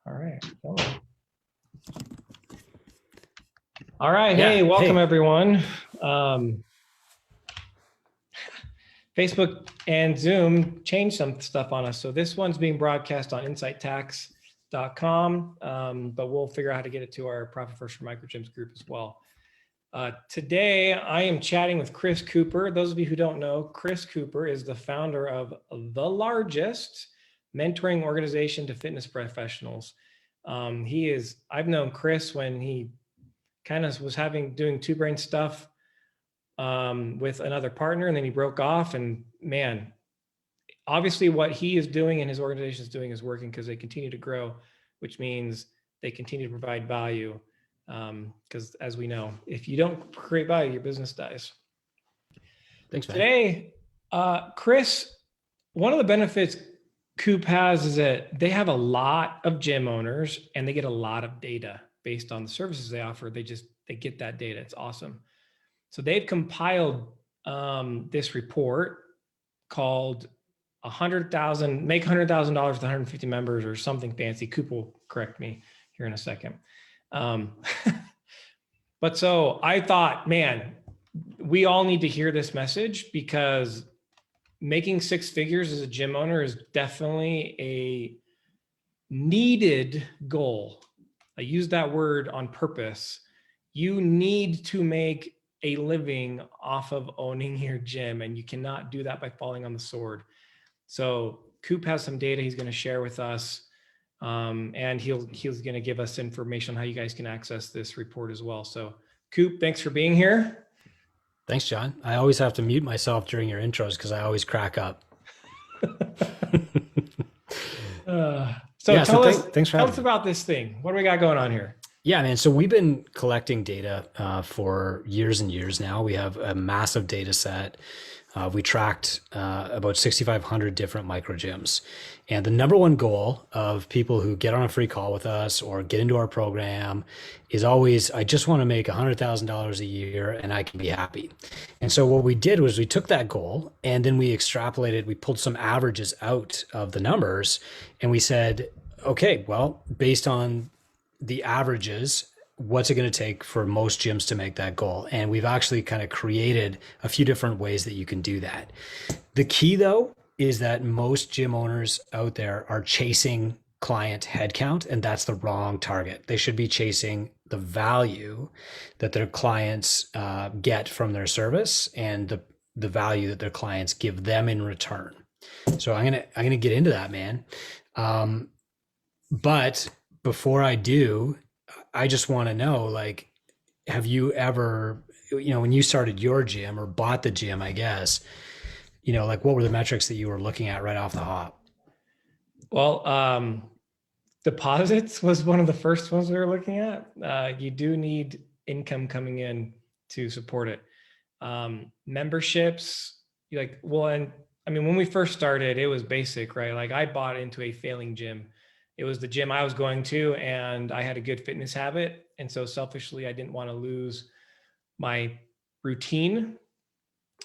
All right. All right. Hey, welcome everyone. Facebook and Zoom changed some stuff on us. So this one's being broadcast on incitetax.com, but we'll figure out how to get it to our Profit First for Microgyms group as well. Today, I am chatting with Chris Cooper. Those of you who don't know, Chris Cooper is the founder of the largest mentoring organization to fitness professionals. I've known Chris when he kind of was doing two brain stuff with another partner, and then he broke off. And man, obviously what he is doing and his organization is doing is working because they continue to grow, which means they continue to provide value. Because as we know, if you don't create value, your business dies. Thanks, man. Today, Chris, one of the benefits Coop has is that they have a lot of gym owners and they get a lot of data based on the services they offer. They get that data. It's awesome. So they've compiled this report called make $100,000 with 150 members or something fancy. Coop will correct me here in a second. But so I thought, man, we all need to hear this message because making six figures as a gym owner is definitely a needed goal. I use that word on purpose. You need to make a living off of owning your gym, and you cannot do that by falling on the sword. So Coop has some data he's going to share with us. And he's going to give us information on how you guys can access this report as well. So Coop, thanks for being here. Thanks, John. I always have to mute myself during your intros because I always crack up. Tell us about this thing. What do we got going on here? Yeah, man. So we've been collecting data for years and years now. We have a massive data set. We tracked about 6,500 different microgyms. And the number one goal of people who get on a free call with us or get into our program is always, I just want to make $100,000 a year and I can be happy. And so what we did was we took that goal and then we extrapolated, we pulled some averages out of the numbers and we said, okay, well, based on the averages, what's it going to take for most gyms to make that goal? And we've actually kind of created a few different ways that you can do that. The key though, is that most gym owners out there are chasing client headcount, and that's the wrong target. They should be chasing the value that their clients get from their service and the value that their clients give them in return. So I'm gonna get into that, man. But before I do, I just want to know, like, have you ever, when you started your gym or bought the gym, I guess, like what were the metrics that you were looking at right off the hop? Well, deposits was one of the first ones we were looking at. You do need income coming in to support it. Memberships, when we first started, it was basic, right? Like I bought into a failing gym. It was the gym I was going to, and I had a good fitness habit. And so selfishly, I didn't want to lose my routine.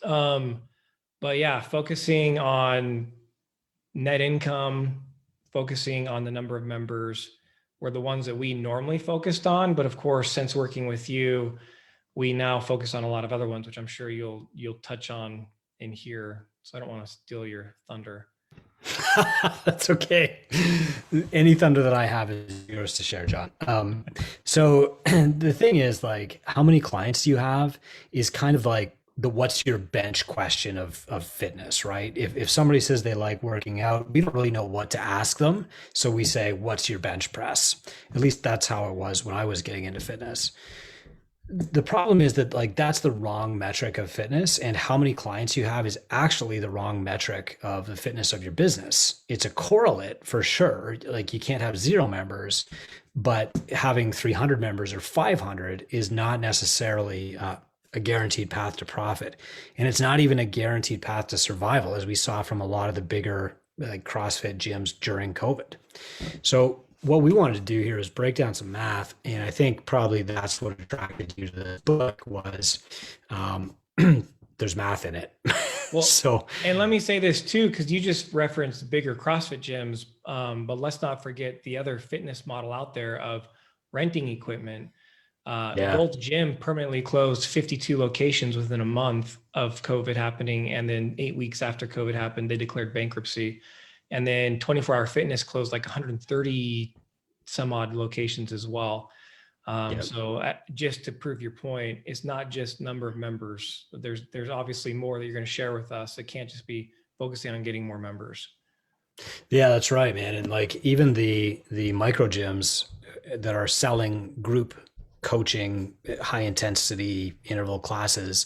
But yeah, focusing on net income, focusing on the number of members were the ones that we normally focused on. But of course, since working with you, we now focus on a lot of other ones, which I'm sure you'll touch on in here. So I don't want to steal your thunder. That's okay. Any thunder that I have is yours to share, John. So the thing is, like, how many clients do you have is kind of like the what's your bench question of fitness, right? If somebody says they like working out, we don't really know what to ask them. So we say, what's your bench press? At least that's how it was when I was getting into fitness. The problem is that, like, that's the wrong metric of fitness, and how many clients you have is actually the wrong metric of the fitness of your business. It's a correlate for sure. Like, you can't have 0 members, but having 300 members or 500 is not necessarily a guaranteed path to profit. And it's not even a guaranteed path to survival, as we saw from a lot of the bigger like CrossFit gyms during COVID. So what we wanted to do here is break down some math. And I think probably that's what attracted you to the book was there's math in it. Well, So and let me say this too, because you just referenced bigger CrossFit gyms, but let's not forget the other fitness model out there of renting equipment. yeah, Gold's Gym permanently closed 52 locations within a month of COVID happening. And then 8 weeks after COVID happened, they declared bankruptcy. And then 24 Hour Fitness closed like 130 some odd locations as well. yeah. So just to prove your point, it's not just number of members. There's obviously more that you're going to share with us. It can't just be focusing on getting more members. Yeah, that's right, man. And like even the micro gyms that are selling group coaching, high intensity interval classes,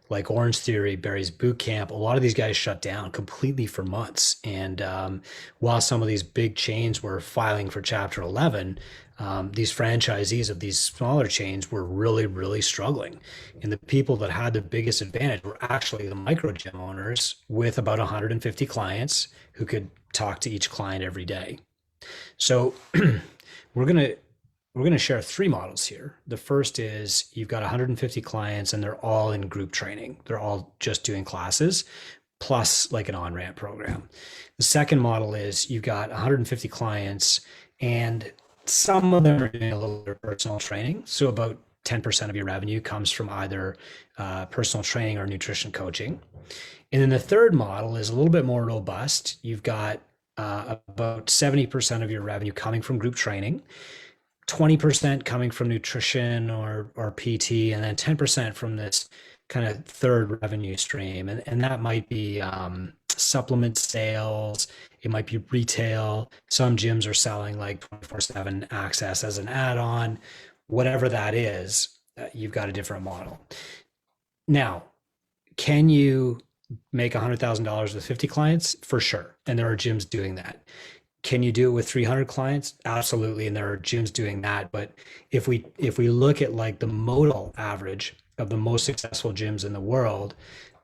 like Orange Theory, Barry's Boot Camp, a lot of these guys shut down completely for months. And while some of these big chains were filing for Chapter 11, these franchisees of these smaller chains were really, really struggling. And the people that had the biggest advantage were actually the micro gym owners with about 150 clients who could talk to each client every day. So we're gonna we're gonna share three models here. The first is you've got 150 clients and they're all in group training. They're all just doing classes plus like an on-ramp program. The second model is you've got 150 clients and some of them are doing a little bit of personal training. So about 10% of your revenue comes from either personal training or nutrition coaching. And then the third model is a little bit more robust. You've got about 70% of your revenue coming from group training, 20% coming from nutrition or PT, and then 10% from this kind of third revenue stream. And that might be supplement sales, it might be retail. Some gyms are selling like 24/7 access as an add-on, whatever that is, you've got a different model. Now, can you make $100,000 with 50 clients? For sure. And there are gyms doing that. Can you do it with 300 clients? Absolutely. And there are gyms doing that. But if we look at like the modal average of the most successful gyms in the world,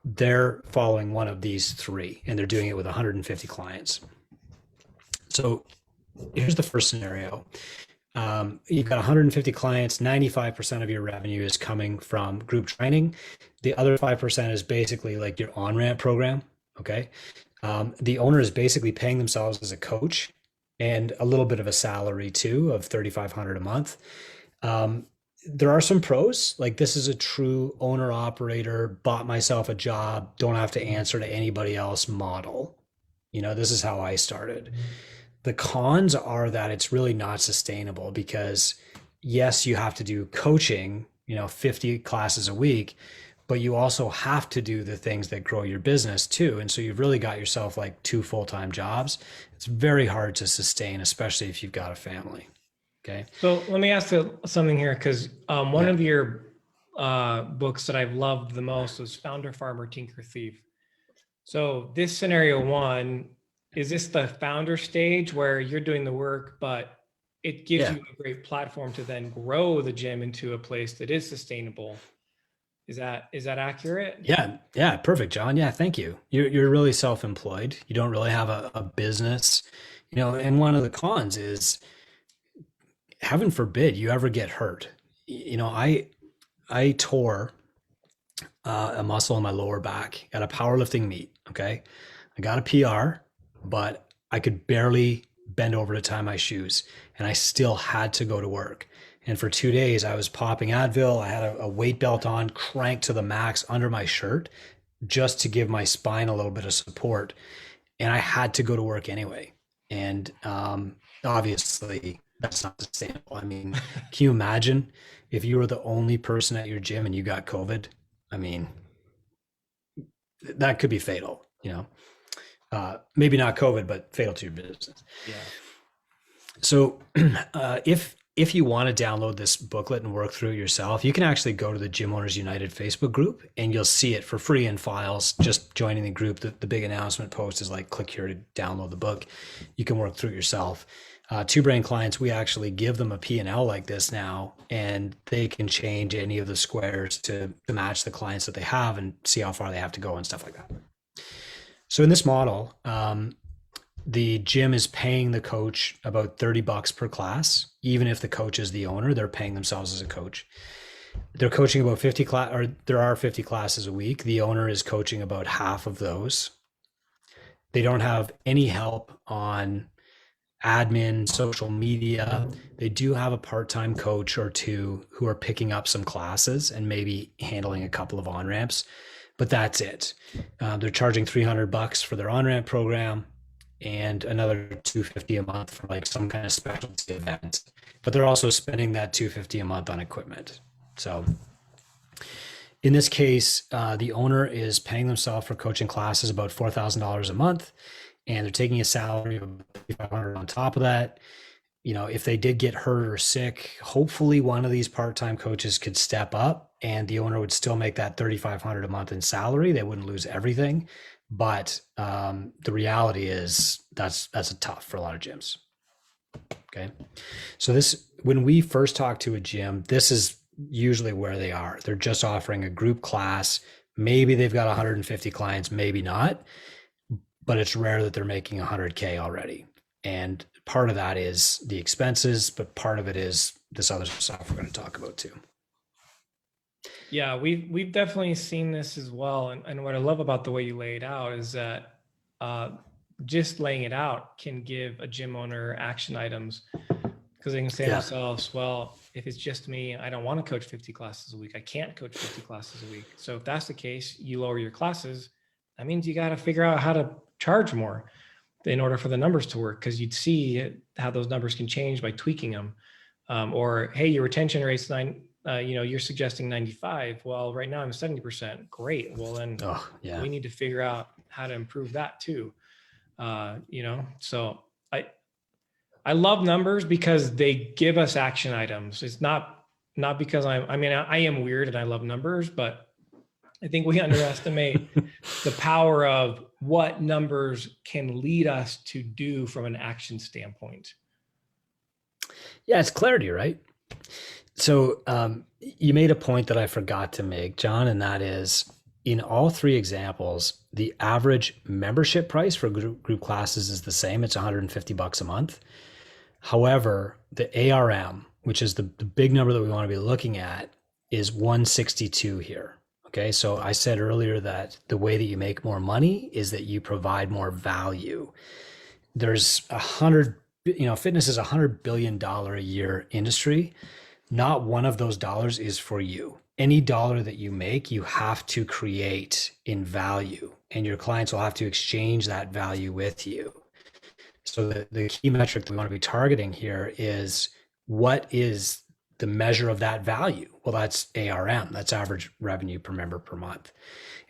they're following one of these three and they're doing it with 150 clients. So here's the first scenario. You've got 150 clients, 95% of your revenue is coming from group training. The other 5% is basically like your on-ramp program. Okay. The owner is basically paying themselves as a coach and a little bit of a salary too of $3,500 a month. There are some pros, like this is a true owner operator, bought myself a job, don't have to answer to anybody else model. You know, this is how I started. The cons are that it's really not sustainable because yes, you have to do coaching, 50 classes a week, but you also have to do the things that grow your business too. And so you've really got yourself like two full-time jobs. It's very hard to sustain, especially if you've got a family. Okay. So let me ask something here, because one of your books that I've loved the most was Founder, Farmer, Tinker, Thief. So this scenario one, is this the founder stage where you're doing the work, but it gives you a great platform to then grow the gym into a place that is sustainable? Is that accurate? Yeah. Perfect, John. Yeah. Thank you. You're really self-employed. You don't really have a business, and one of the cons is, heaven forbid you ever get hurt. I tore a muscle in my lower back at a powerlifting meet. Okay. I got a PR, but I could barely bend over to tie my shoes and I still had to go to work. And for 2 days I was popping Advil. I had a weight belt on, cranked to the max under my shirt just to give my spine a little bit of support. And I had to go to work anyway. And obviously that's not sustainable. I mean, can you imagine if you were the only person at your gym and you got COVID? I mean, that could be fatal, maybe not COVID, but fatal to your business. Yeah. So if you want to download this booklet and work through it yourself, you can actually go to the Gym Owners United Facebook group and you'll see it for free in files. Just joining the group, the big announcement post is like, click here to download the book. You can work through it yourself. Two Brain clients, we actually give them a P&L like this now, and they can change any of the squares to match the clients that they have and see how far they have to go and stuff like that. So in this model, the gym is paying the coach about $30 per class. Even if the coach is the owner, they're paying themselves as a coach. They're coaching about 50 class, or there are 50 classes a week. The owner is coaching about half of those. They don't have any help on admin, social media. They do have a part-time coach or two who are picking up some classes and maybe handling a couple of on-ramps, but that's it. They're charging $300 for their on-ramp program and another $250 a month for like some kind of specialty event, but they're also spending that $250 a month on equipment. So in this case, the owner is paying themselves for coaching classes about $4,000 a month, and they're taking a salary of $3,500 on top of that. You know, if they did get hurt or sick, hopefully one of these part-time coaches could step up and the owner would still make that $3,500 a month in salary. They wouldn't lose everything. But the reality is that's tough for a lot of gyms. Okay. So this, when we first talk to a gym, this is usually where they are. They're just offering a group class. Maybe they've got 150 clients, maybe not, but it's rare that they're making 100K already. And part of that is the expenses, but part of it is this other stuff we're going to talk about too. Yeah, we've definitely seen this as well. And what I love about the way you lay it out is that just laying it out can give a gym owner action items, because they can say to themselves, well, if it's just me, I don't want to coach 50 classes a week. I can't coach 50 classes a week. So if that's the case, you lower your classes. That means you got to figure out how to charge more in order for the numbers to work, because you'd see how those numbers can change by tweaking them. Or, hey, your retention rate's you're suggesting 95. Well, right now I'm 70%. Great. Well, then we need to figure out how to improve that too. So I love numbers because they give us action items. It's not because I am weird and I love numbers, but I think we underestimate the power of what numbers can lead us to do from an action standpoint. Yeah, it's clarity, right? So you made a point that I forgot to make, John, and that is in all three examples, the average membership price for group classes is the same. It's $150 a month. However, the ARM, which is the big number that we want to be looking at, is 162 here. Okay, so I said earlier that the way that you make more money is that you provide more value. There's fitness is $100 billion a year industry. Not one of those dollars is for you. Any dollar that you make, you have to create in value, and your clients will have to exchange that value with you. So the key metric that we want to be targeting here is, what is the measure of that value? Well, that's ARM, that's average revenue per member per month.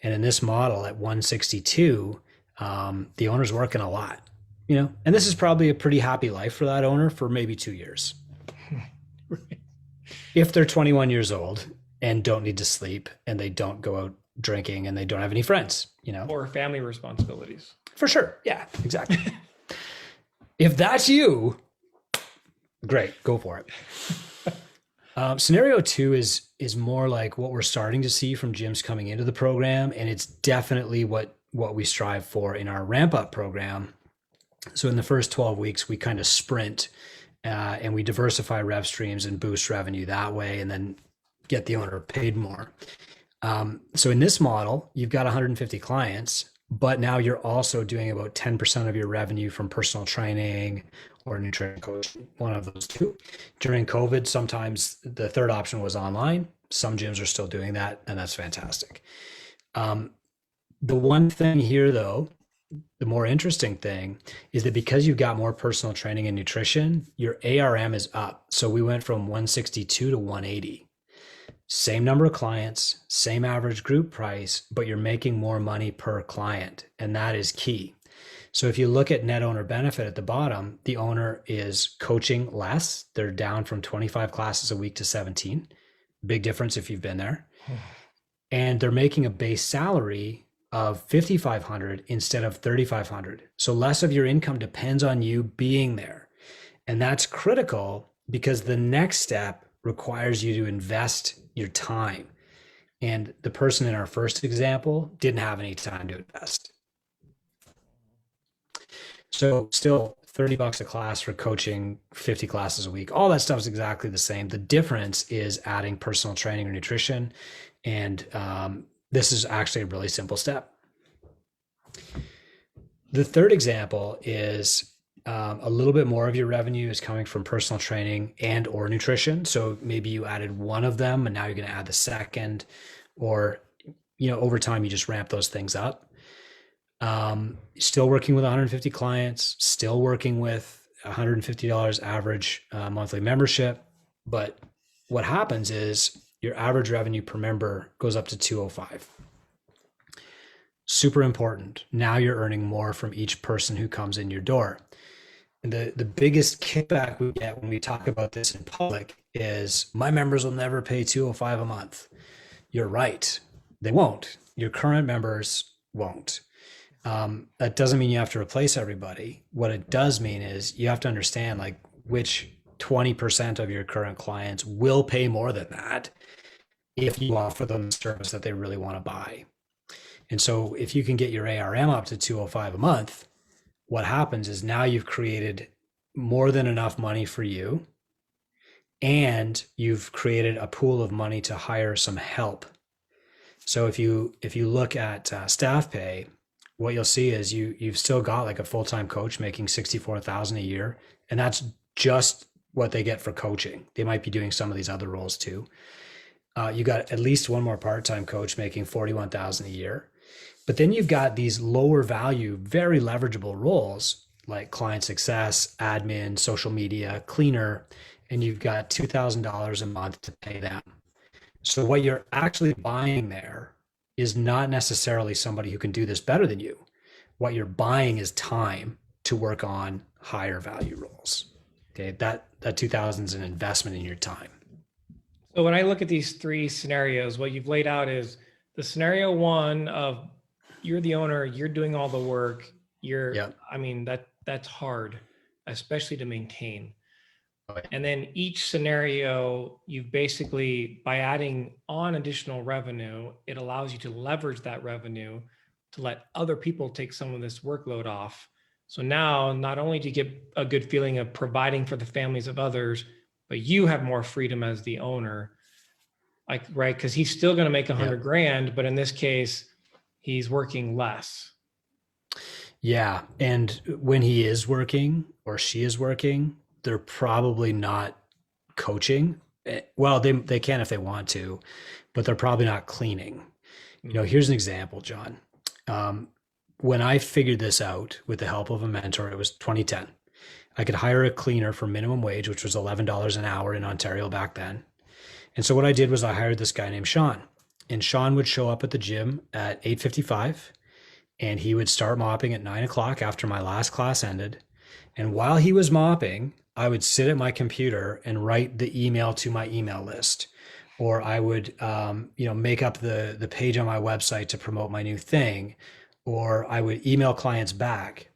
And in this model at 162, the owner's working a lot, and this is probably a pretty happy life for that owner for maybe 2 years. Right. If they're 21 years old and don't need to sleep and they don't go out drinking and they don't have any friends, or family responsibilities. For sure. Yeah, exactly. If that's you, great, go for it. Scenario 2 is more like what we're starting to see from gyms coming into the program, and it's definitely what we strive for in our ramp up program. So in the first 12 weeks, we kind of sprint and we diversify rev streams and boost revenue that way, and then get the owner paid more. So in this model, you've got 150 clients, but now you're also doing about 10% of your revenue from personal training or nutrition coaching, one of those two. During COVID, sometimes the third option was online. Some gyms are still doing that, and that's fantastic. The one thing here, though, the more interesting thing is that because you've got more personal training and nutrition, your ARM is up. So we went from 162 to 180. Same number of clients, same average group price, but you're making more money per client. And that is key. So if you look at net owner benefit at the bottom, the owner is coaching less. They're down from 25 classes a week to 17. Big difference if you've been there. And they're making a base salary of $5,500 instead of $3,500. So less of your income depends on you being there. And that's critical because the next step requires you to invest your time. And the person in our first example didn't have any time to invest. So still $30 a class for coaching 50 classes a week. All that stuff is exactly the same. The difference is adding personal training or nutrition. And this is actually a really simple step. The third example is a little bit more of your revenue is coming from personal training and or nutrition. So maybe you added one of them and now you're going to add the second, or, over time you just ramp those things up. Still working with 150 clients, still working with $150 average monthly membership. But what happens is your average revenue per member goes up to 205. Super important. Now you're earning more from each person who comes in your door. And the biggest kickback we get when we talk about this in public is my members will never pay 205 a month. You're right. They won't. Your current members won't. That doesn't mean you have to replace everybody. What it does mean is you have to understand like which 20% of your current clients will pay more than that if you offer them the service that they really want to buy. And so if you can get your ARM up to 205 a month, what happens is now you've created more than enough money for you, and you've created a pool of money to hire some help. So if you look at staff pay, what you'll see is you've still got like a full-time coach making $64,000 a year, and that's just what they get for coaching. They might be doing some of these other roles too. You got at least one more part-time coach making $41,000 a year. But then you've got these lower value, very leverageable roles like client success, admin, social media, cleaner, and you've got $2,000 a month to pay them. So what you're actually buying there is not necessarily somebody who can do this better than you. What you're buying is time to work on higher value roles. Okay, that 2,000 is an investment in your time. So when I look at these three scenarios, what you've laid out is the scenario one of you're the owner, you're doing all the work. I mean, that's hard, especially to maintain. And then each scenario, you've basically, by adding on additional revenue, it allows you to leverage that revenue to let other people take some of this workload off. So now not only do you get a good feeling of providing for the families of others, but you have more freedom as the owner, like, right? Because he's still going to make $100,000, but in this case, he's working less. Yeah. And when he is working or she is working, they're probably not coaching. Well, they can if they want to, but they're probably not cleaning. Here's an example, John. When I figured this out with the help of a mentor, it was 2010. I could hire a cleaner for minimum wage, which was $11 an hour in Ontario back then. And so what I did was I hired this guy named Sean. And Sean would show up at the gym at 8:55, and he would start mopping at 9 o'clock after my last class ended. And while he was mopping, I would sit at my computer and write the email to my email list, or I would, make up the page on my website to promote my new thing, or I would email clients back,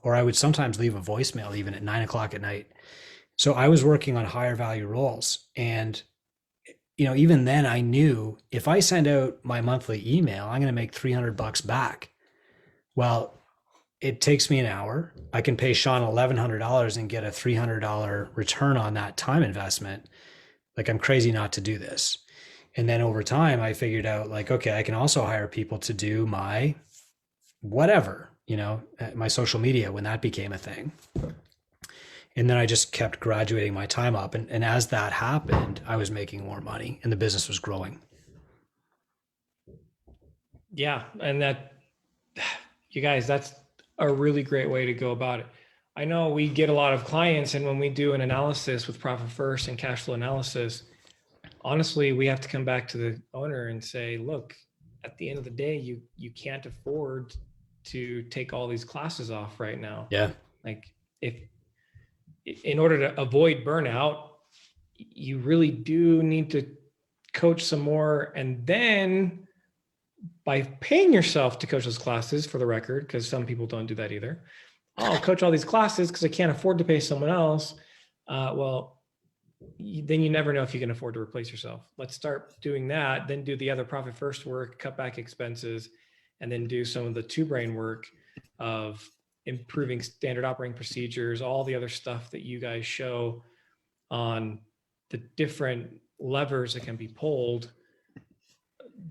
or I would sometimes leave a voicemail even at 9 o'clock at night. So I was working on higher value roles. And even then I knew if I send out my monthly email, I'm going to make $300 back. Well, it takes me an hour. I can pay Sean $1,100 and get a $300 return on that time investment. Like, I'm crazy not to do this. And then over time, I figured out like, okay, I can also hire people to do my whatever, my social media when that became a thing. And then I just kept graduating my time up. And as that happened, I was making more money and the business was growing. Yeah. And you guys, that's a really great way to go about it. I know we get a lot of clients, and when we do an analysis with Profit First and cash flow analysis, honestly, we have to come back to the owner and say, look, at the end of the day, you can't afford to take all these classes off right now. Yeah. Like, in order to avoid burnout, you really do need to coach some more. And then by paying yourself to coach those classes, for the record, because some people don't do that either. I'll coach all these classes because I can't afford to pay someone else. Then you never know if you can afford to replace yourself. Let's start doing that, then do the other Profit First work, cut back expenses, and then do some of the two brain work of improving standard operating procedures, all the other stuff that you guys show on the different levers that can be pulled,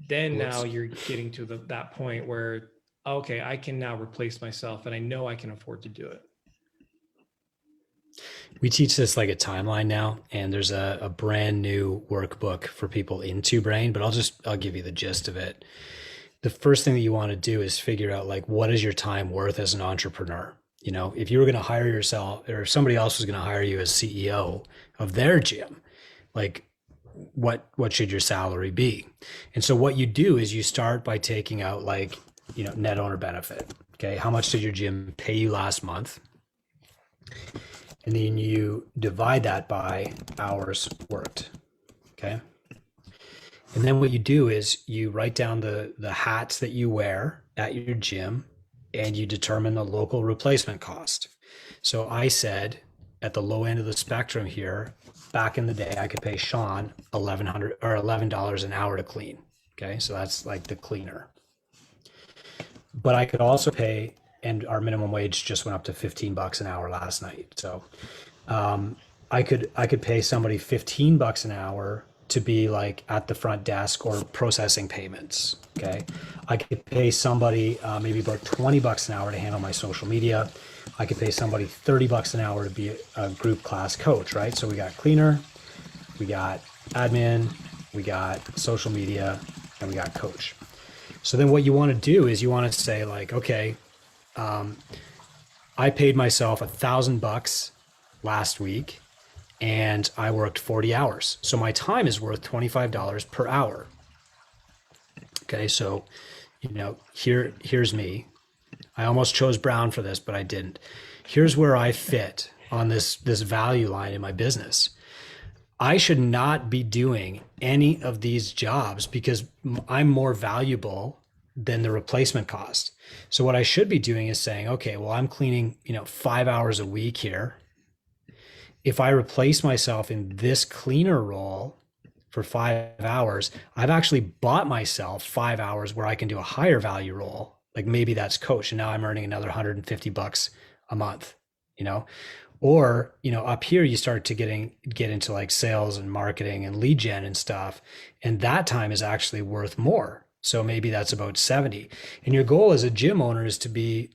then now you're getting to that point where, okay, I can now replace myself and I know I can afford to do it. We teach this like a timeline now, and there's a brand new workbook for people into Brain, but I'll give you the gist of it. The first thing that you want to do is figure out like, what is your time worth as an entrepreneur? You know, if you were going to hire yourself, or if somebody else was going to hire you as CEO of their gym, like what should your salary be? And so what you do is you start by taking out like, you know, net owner benefit. Okay. How much did your gym pay you last month? And then you divide that by hours worked. Okay. And then what you do is you write down the hats that you wear at your gym, and you determine the local replacement cost. So I said at the low end of the spectrum here, back in the day, I could pay Sean $11 an hour to clean. Okay. So that's like the cleaner. But I could also pay, and our minimum wage just went up to $15 an hour last night. So I could pay somebody $15 an hour to be like at the front desk or processing payments. Okay. I could pay somebody maybe about $20 an hour to handle my social media. I could pay somebody $30 an hour to be a group class coach, right? So we got cleaner, we got admin, we got social media, and we got coach. So then what you want to do is you want to say like, okay, I paid myself $1,000 last week and I worked 40 hours. So my time is worth $25 per hour. Okay. So, you know, here's me. I almost chose Brown for this, but I didn't. Here's where I fit on this value line in my business. I should not be doing any of these jobs because I'm more valuable than the replacement cost. So what I should be doing is saying, okay, well, I'm cleaning, 5 hours a week here. If I replace myself in this cleaner role for 5 hours, I've actually bought myself 5 hours where I can do a higher value role. Like maybe that's coach. And now I'm earning another $150 a month, or, up here you start to get into like sales and marketing and lead gen and stuff. And that time is actually worth more. So maybe that's about 70. And your goal as a gym owner is to be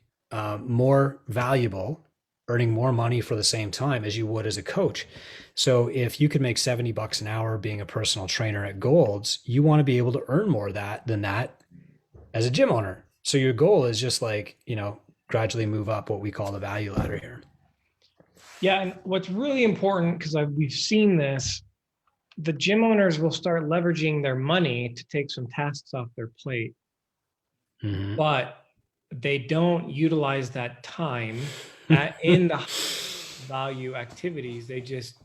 more valuable, earning more money for the same time as you would as a coach. So if you could make $70 an hour being a personal trainer at Gold's, you want to be able to earn more than that as a gym owner. So your goal is just like, gradually move up what we call the value ladder here. Yeah. And what's really important, because we've seen this, the gym owners will start leveraging their money to take some tasks off their plate, but they don't utilize that time in the value activities. They just,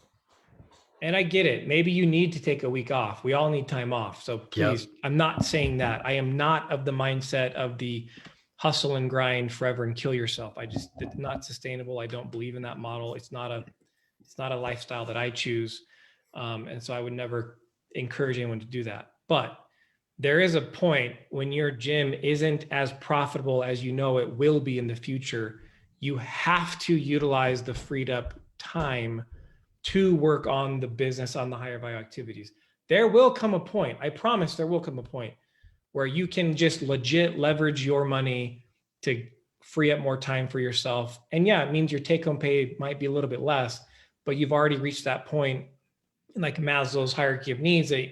and I get it. Maybe you need to take a week off. We all need time off. So please, yep. I'm not saying that. I am not of the mindset of the hustle and grind forever and kill yourself. It's not sustainable. I don't believe in that model. It's not a lifestyle that I choose. And so I would never encourage anyone to do that. But there is a point when your gym isn't as profitable as it will be in the future. You have to utilize the freed up time to work on the business, on the higher value activities. There will come a point, I promise there will come a point where you can just legit leverage your money to free up more time for yourself. And yeah, it means your take home pay might be a little bit less, but you've already reached that point in like Maslow's hierarchy of needs that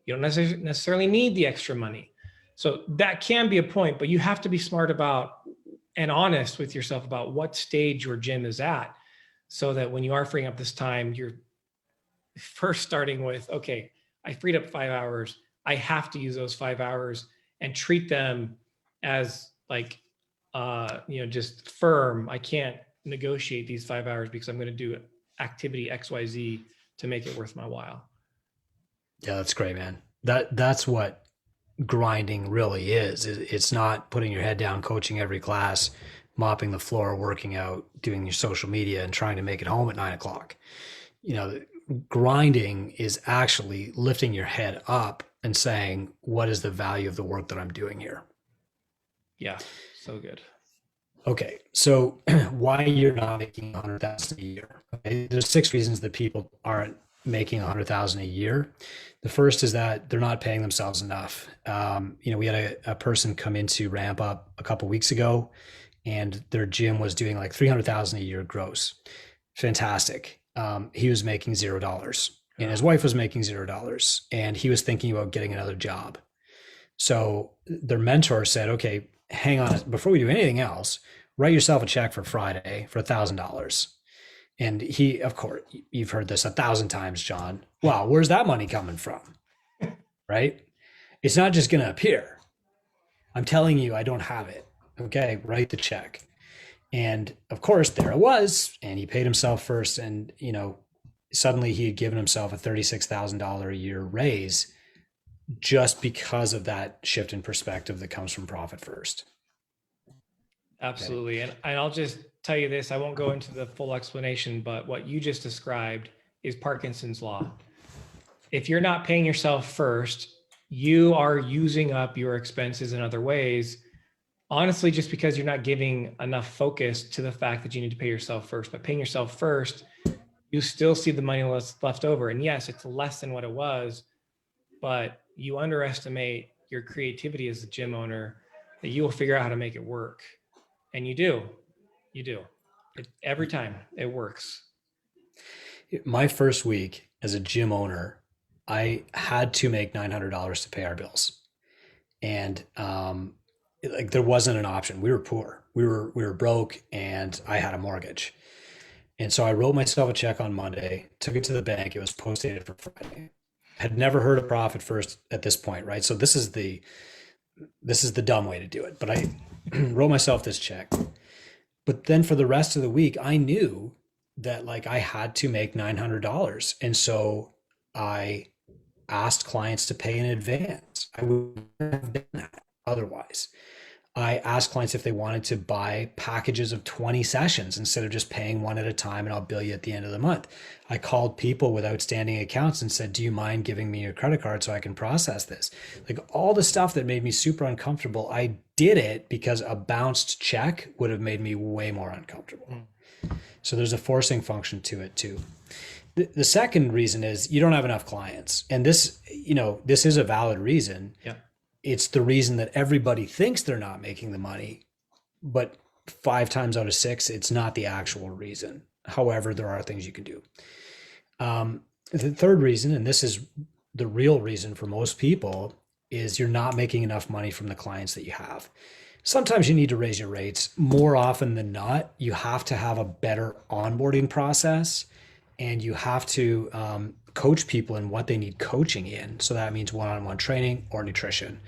you don't necessarily need the extra money. So that can be a point, but you have to be smart about and honest with yourself about what stage your gym is at, so that when you are freeing up this time, you're first starting with, okay, I freed up 5 hours. I have to use those 5 hours and treat them as like, just firm. I can't negotiate these 5 hours because I'm going to do activity XYZ to make it worth my while. Yeah, that's great, man. That's what grinding really is. It's not putting your head down, coaching every class, mopping the floor, working out, doing your social media, and trying to make it home at 9 o'clock. Grinding is actually lifting your head up and saying, what is the value of the work that I'm doing here? Yeah, so good. Okay, so why you're not making 100,000 a year? Okay, there's six reasons that people aren't making 100,000 a year. The first is that they're not paying themselves enough. We had a person come into Ramp Up a couple weeks ago, and their gym was doing like 300,000 a year gross. Fantastic. He was making $0, and his wife was making $0, and he was thinking about getting another job. So their mentor said, okay, hang on, before we do anything else, write yourself a check for Friday for $1,000. And he, of course, you've heard this 1,000 times, John. Wow, where's that money coming from? Right? It's not just going to appear. I'm telling you, I don't have it. Okay, write the check. And of course, there it was. And he paid himself first. And, suddenly he had given himself a $36,000 a year raise just because of that shift in perspective that comes from Profit First. Absolutely. And I'll just tell you this, I won't go into the full explanation, but what you just described is Parkinson's law. If you're not paying yourself first, you are using up your expenses in other ways, honestly, just because you're not giving enough focus to the fact that you need to pay yourself first. But paying yourself first, you still see the money left over. And yes, it's less than what it was, but you underestimate your creativity as a gym owner, that you will figure out how to make it work. And you do. Every time it works. My first week as a gym owner, I had to make $900 to pay our bills. And there wasn't an option. We were poor. We were broke, and I had a mortgage. And so I wrote myself a check on Monday, took it to the bank. It was post dated for Friday. Had never heard of Profit First at this point, right? So this is the dumb way to do it. But I wrote myself this check. But then for the rest of the week, I knew that I had to make $900. And so I asked clients to pay in advance. I would have done that otherwise. I asked clients if they wanted to buy packages of 20 sessions instead of just paying one at a time, and I'll bill you at the end of the month. I called people with outstanding accounts and said, do you mind giving me your credit card so I can process this? All the stuff that made me super uncomfortable, I did it because a bounced check would have made me way more uncomfortable. So there's a forcing function to it too. The second reason is you don't have enough clients. And this is a valid reason. Yeah. It's the reason that everybody thinks they're not making the money, but 5 times out of 6, it's not the actual reason. However, there are things you can do. The third reason, and this is the real reason for most people, is you're not making enough money from the clients that you have. Sometimes you need to raise your rates. More often than not, you have to have a better onboarding process, and you have to coach people in what they need coaching in. So that means one-on-one training or nutrition.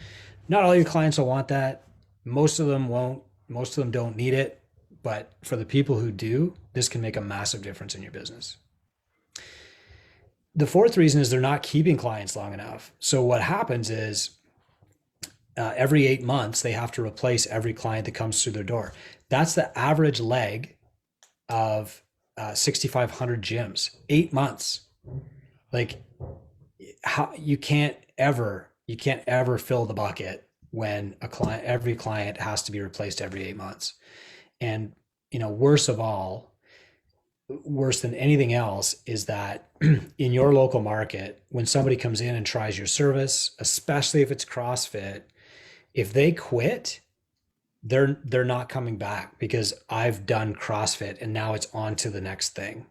Not all your clients will want that. Most of them won't. Most of them don't need it. But for the people who do, this can make a massive difference in your business. The fourth reason is they're not keeping clients long enough. So what happens is every 8 months, they have to replace every client that comes through their door. That's the average leg of 6,500 gyms. 8 months. How you can't ever fill the bucket when every client has to be replaced every 8 months. And worse than anything else is that in your local market, when somebody comes in and tries your service, especially if it's CrossFit, if they quit, they're not coming back, because I've done CrossFit and now it's on to the next thing.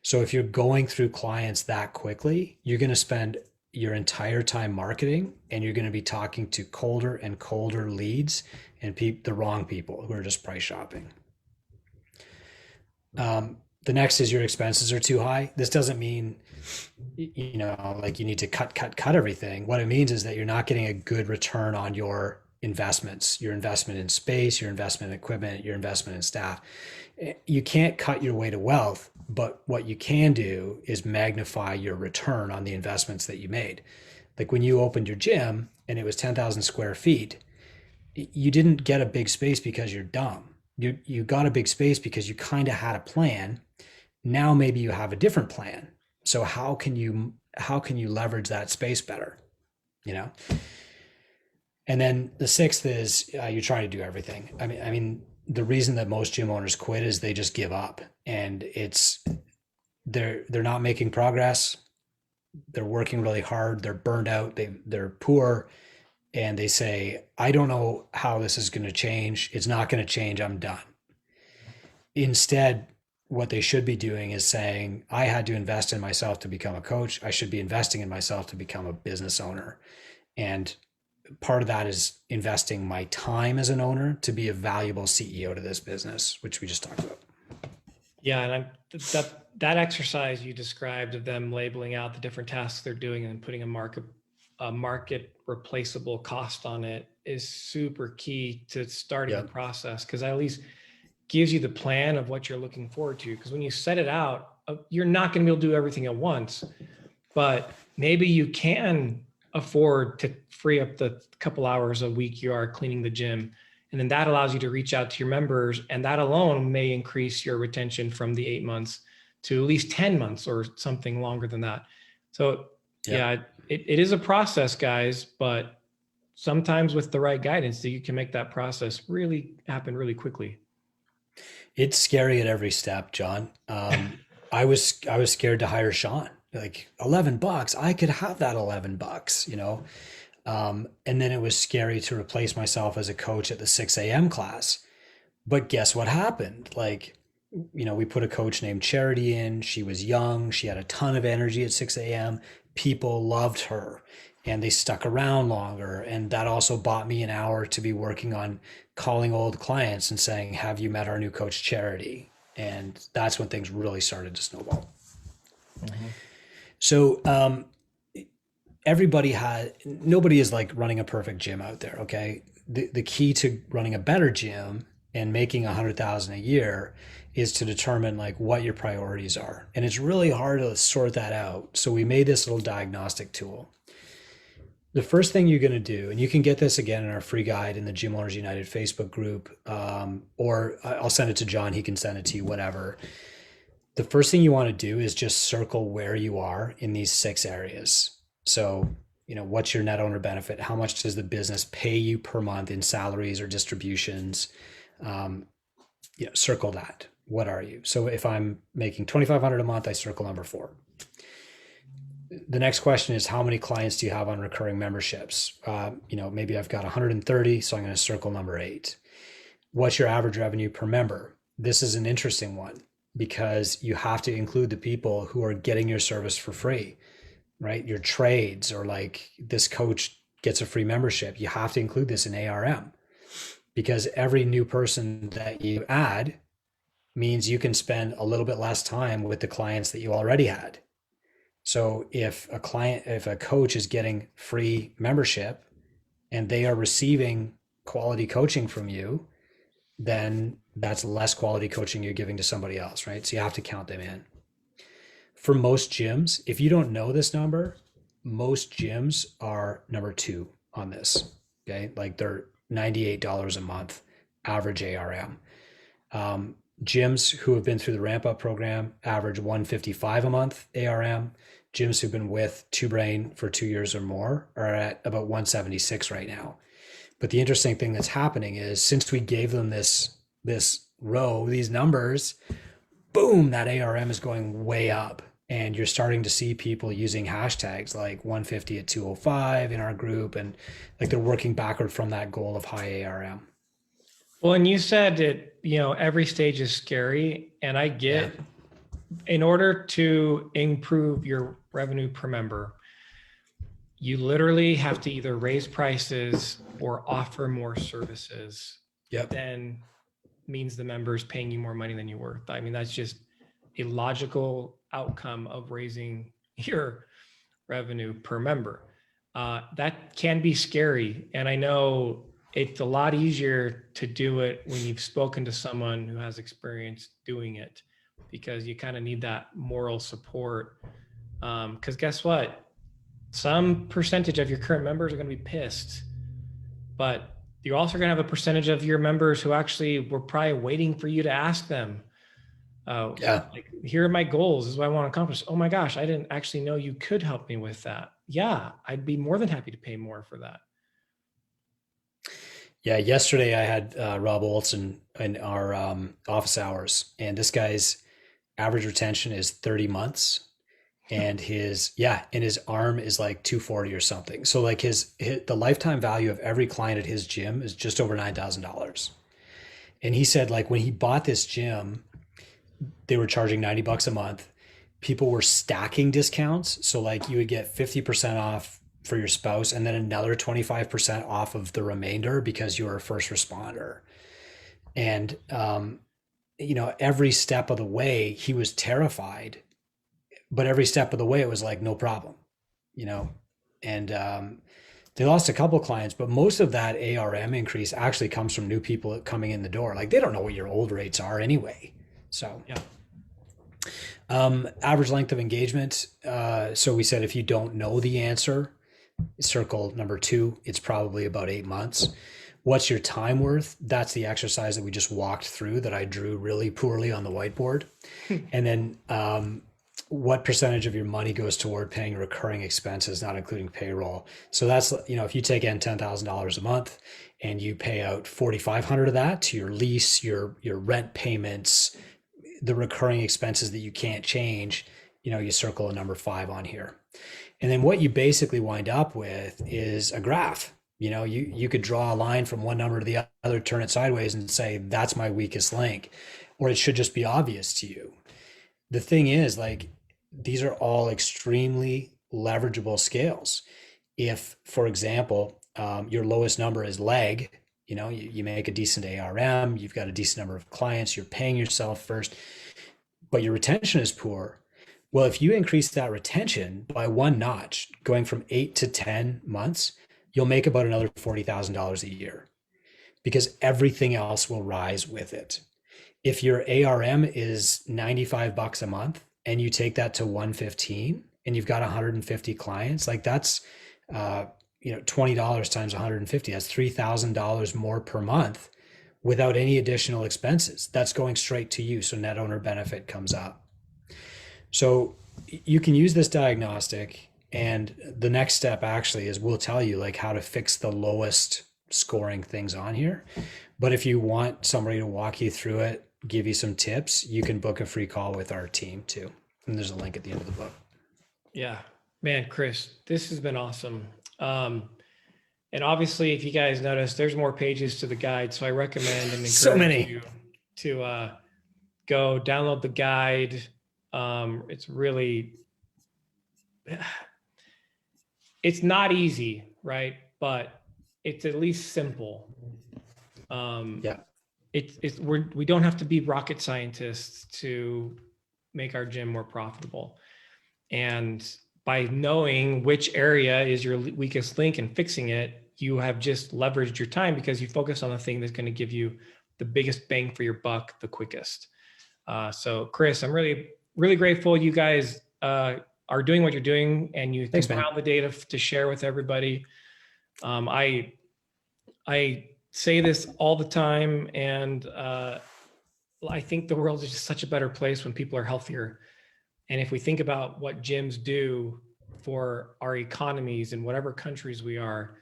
So if you're going through clients that quickly, you're going to spend your entire time marketing, and you're going to be talking to colder and colder leads and the wrong people who are just price shopping. The next is your expenses are too high. This doesn't mean, you need to cut everything. What it means is that you're not getting a good return on your investments, your investment in space, your investment in equipment, your investment in staff. You can't cut your way to wealth, but what you can do is magnify your return on the investments that you made. Like when you opened your gym and it was 10,000 square feet, you didn't get a big space because you're dumb. You got a big space because you kind of had a plan. Now maybe you have a different plan. So how can you leverage that space better? And then the sixth is you're trying to do everything. I mean, the reason that most gym owners quit is they just give up, and they're not making progress. They're working really hard. They're burned out. They're poor, and they say, I don't know how this is going to change. It's not going to change. I'm done. Instead, what they should be doing is saying, I had to invest in myself to become a coach. I should be investing in myself to become a business owner. And part of that is investing my time as an owner to be a valuable CEO to this business, which we just talked about. Yeah, and that exercise you described of them labeling out the different tasks they're doing and putting a market replaceable cost on it is super key to starting the process, because at least gives you the plan of what you're looking forward to. Because when you set it out, you're not going to be able to do everything at once, but maybe you can afford to free up the couple hours a week you are cleaning the gym. And then that allows you to reach out to your members. And that alone may increase your retention from the 8 months to at least 10 months or something longer than that. So yeah, it is a process, guys, but sometimes with the right guidance, you can make that process really happen really quickly. It's scary at every step, John. I was scared to hire Sean. Like $11, I could have that $11, you know? And then it was scary to replace myself as a coach at the 6 a.m. class. But guess what happened? Like, you know, we put a coach named Charity in. She was young. She had a ton of energy at 6 a.m. People loved her and they stuck around longer. And that also bought me an hour to be working on calling old clients and saying, have you met our new coach, Charity? And that's when things really started to snowball. Mm-hmm. So, nobody is like running a perfect gym out there. Okay. The key to running a better gym and making 100,000 a year is to determine like what your priorities are. And it's really hard to sort that out. So we made this little diagnostic tool. The first thing you're going to do, and you can get this again in our free guide in the Gym Owners United Facebook group, or I'll send it to John. He can send it to you, whatever. The first thing you want to do is just circle where you are in these 6 areas. So, you know, what's your net owner benefit? How much does the business pay you per month in salaries or distributions? Circle that. What are you? So if I'm making $2,500 a month, I circle number 4. The next question is, how many clients do you have on recurring memberships? Maybe I've got 130, so I'm going to circle number 8. What's your average revenue per member? This is an interesting one because you have to include the people who are getting your service for free, right? Your trades, or like this coach gets a free membership. You have to include this in ARM because every new person that you add means you can spend a little bit less time with the clients that you already had. So if a coach is getting free membership and they are receiving quality coaching from you, then that's less quality coaching you're giving to somebody else, right? So you have to count them in. For most gyms, if you don't know this number, most gyms are number 2 on this, okay? Like they're $98 a month, average ARM. Gyms who have been through the ramp up program average $155 a month ARM. Gyms who've been with Two Brain for 2 years or more are at about $176 right now. But the interesting thing that's happening is since we gave them this row, these numbers, boom, that ARM is going way up. And you're starting to see people using hashtags like 150 at 205 in our group. And like they're working backward from that goal of high ARM. Well, and you said that, every stage is scary. And I get, in order to improve your revenue per member, you literally have to either raise prices or offer more services. Then means the member's paying you more money than you're worth. I mean, that's just a logical outcome of raising your revenue per member. That can be scary. And I know it's a lot easier to do it when you've spoken to someone who has experience doing it, because you kind of need that moral support. Because guess what? Some percentage of your current members are going to be pissed, but you're also going to have a percentage of your members who actually were probably waiting for you to ask them, like, here are my goals. This is what I want to accomplish. Oh my gosh, I didn't actually know you could help me with that. Yeah, I'd be more than happy to pay more for that. Yeah, yesterday I had Rob Olson in our office hours, and this guy's average retention is 30 months, and his arm is like 240 or something. So like the lifetime value of every client at his gym is just over $9,000. And he said like when he bought this gym, they were charging 90 bucks a month. People were stacking discounts. So like you would get 50% off for your spouse and then another 25% off of the remainder because you were a first responder. And, every step of the way he was terrified, but every step of the way it was like, no problem, you know, and, they lost a couple of clients, but most of that ARM increase actually comes from new people coming in the door. Like they don't know what your old rates are anyway. So Yeah. Average length of engagement. So we said if you don't know the answer, circle number 2, it's probably about 8 months. What's your time worth? That's the exercise that we just walked through that I drew really poorly on the whiteboard. And then what percentage of your money goes toward paying recurring expenses, not including payroll? So that's, if you take in $10,000 a month and you pay out 4,500 of that to your lease, your rent payments, the recurring expenses that you can't change, you circle a number 5 on here. And then what you basically wind up with is a graph. You could draw a line from one number to the other, turn it sideways and say, that's my weakest link, or it should just be obvious to you. The thing is, like, these are all extremely leverageable scales. If, for example, your lowest number is leg, you make a decent ARM, you've got a decent number of clients, you're paying yourself first, but your retention is poor. Well, if you increase that retention by 1 notch, going from 8 to 10 months, you'll make about another $40,000 a year because everything else will rise with it. If your ARM is 95 bucks a month and you take that to 115 and you've got 150 clients, like that's $20 times 150, that's $3,000 more per month without any additional expenses. That's going straight to you. So net owner benefit comes up. So you can use this diagnostic, and the next step actually is we'll tell you like how to fix the lowest scoring things on here. But if you want somebody to walk you through it, give you some tips, you can book a free call with our team too. And there's a link at the end of the book. Yeah, man, Chris, this has been awesome. And obviously, if you guys notice, there's more pages to the guide. So I recommend and encourage you to go download the guide. It's really, it's not easy, right? But it's at least simple. We don't have to be rocket scientists to make our gym more profitable. And by knowing which area is your weakest link and fixing it, you have just leveraged your time because you focus on the thing that's going to give you the biggest bang for your buck the quickest. So Chris, I'm really, really grateful you guys are doing what you're doing and you compile the data to share with everybody. I say this all the time, and I think the world is just such a better place when people are healthier. And if we think about what gyms do for our economies in whatever countries we are,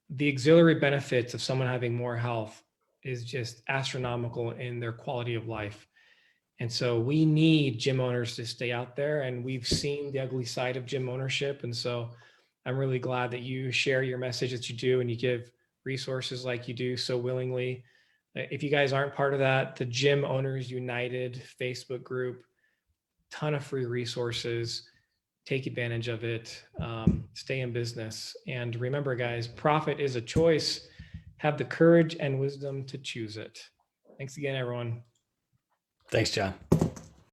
the auxiliary benefits of someone having more health is just astronomical in their quality of life. And so we need gym owners to stay out there, and we've seen the ugly side of gym ownership. And so I'm really glad that you share your message that you do and you give resources like you do so willingly. If you guys aren't part of that, the Gym Owners United Facebook group, ton of free resources. Take advantage of it. Stay in business. And remember, guys, profit is a choice. Have the courage and wisdom to choose it. Thanks again, everyone. Thanks, John.